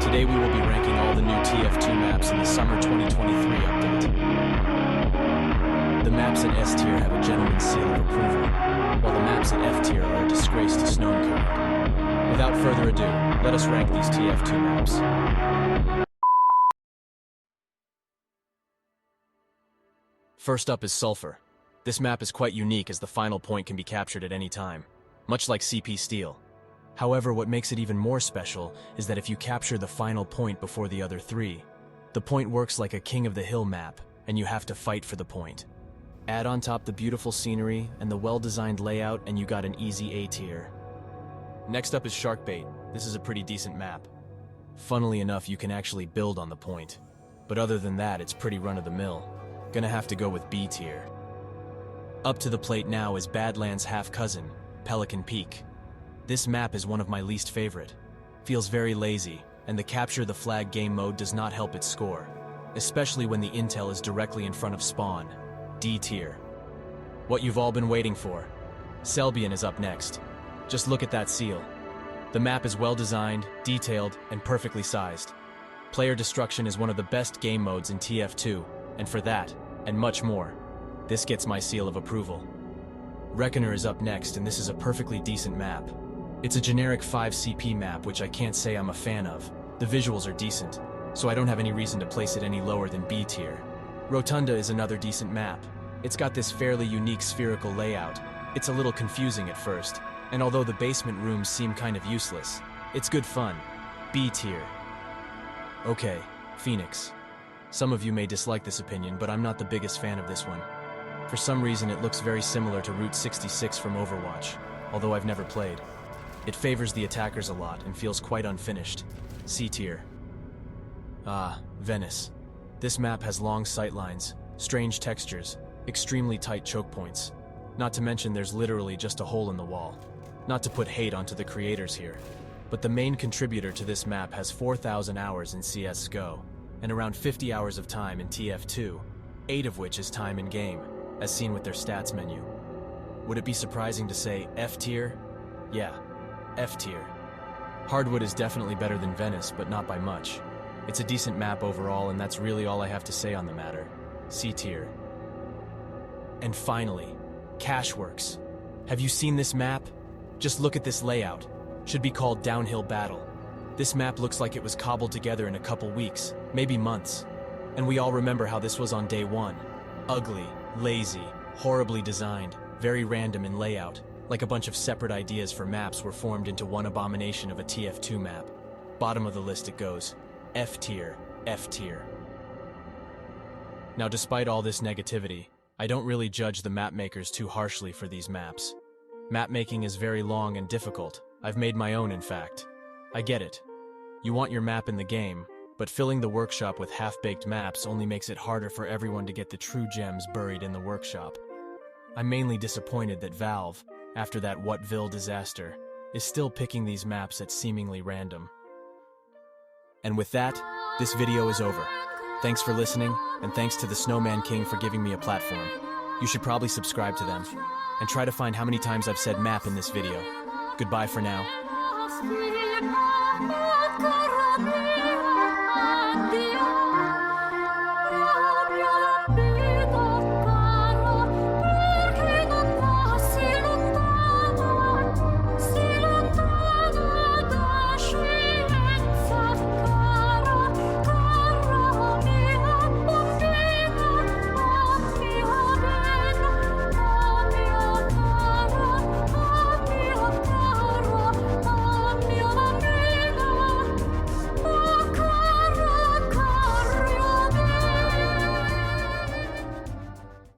Today we will be ranking all the new TF2 maps in the summer 2023 update. The maps at S tier have a gentleman's seal of approval, while the maps at F tier are a disgrace to Snowmankind. Without further ado, let us rank these TF2 maps. First up is Sulfur. This map is quite unique as the final point can be captured at any time, much like CP Steel. However, what makes it even more special is that if you capture the final point before the other three, the point works like a King of the Hill map, and you have to fight for the point. Add on top the beautiful scenery and the well-designed layout, and you got an easy A tier. Next up is Sharkbait. This is a pretty decent map. Funnily enough, you can actually build on the point. But other than that, it's pretty run-of-the-mill. Gonna have to go with B tier. Up to the plate now is Badlands' half-cousin, Pelican Peak. This map is one of my least favorite. Feels very lazy, and the capture the flag game mode does not help its score, especially when the intel is directly in front of spawn. D tier. What you've all been waiting for. Selbian is up next. Just look at that seal. The map is well designed, detailed, and perfectly sized. Player destruction is one of the best game modes in TF2, and for that, and much more, this gets my seal of approval. Reckoner is up next, and this is a perfectly decent map. It's a generic 5 CP map, which I can't say I'm a fan of. The visuals are decent, so I don't have any reason to place it any lower than B tier. Rotunda is another decent map. It's got this fairly unique spherical layout. It's a little confusing at first, and although the basement rooms seem kind of useless, it's good fun. B tier. Okay, Phoenix. Some of you may dislike this opinion, but I'm not the biggest fan of this one. For some reason, it looks very similar to Route 66 from Overwatch, although I've never played. It favors the attackers a lot and feels quite unfinished. C tier. Venice. This map has long sightlines, strange textures, extremely tight choke points. Not to mention there's literally just a hole in the wall. Not to put hate onto the creators here, but the main contributor to this map has 4,000 hours in CSGO, and around 50 hours of time in TF2, 8 of which is time in game, as seen with their stats menu. Would it be surprising to say F tier? Yeah, F tier. Hardwood is definitely better than Venice, but not by much. It's a decent map overall, and that's really all I have to say on the matter. C tier. And finally, Cashworks. Have you seen this map? Just look at this layout. Should be called Downhill Battle. This map looks like it was cobbled together in a couple weeks, maybe months. And we all remember how this was on day one. Ugly, lazy, horribly designed, very random in layout. Like a bunch of separate ideas for maps were formed into one abomination of a TF2 map. Bottom of the list it goes. F tier, F tier. Now, despite all this negativity, I don't really judge the map makers too harshly for these maps. Map making is very long and difficult. I've made my own, in fact. I get it. You want your map in the game, but filling the workshop with half-baked maps only makes it harder for everyone to get the true gems buried in the workshop. I'm mainly disappointed that Valve, after that Whatville disaster, is still picking these maps at seemingly random. And with that, this video is over. Thanks for listening, and thanks to the Snowman King for giving me a platform. You should probably subscribe to them, and try to find how many times I've said map in this video. Goodbye for now. Cara.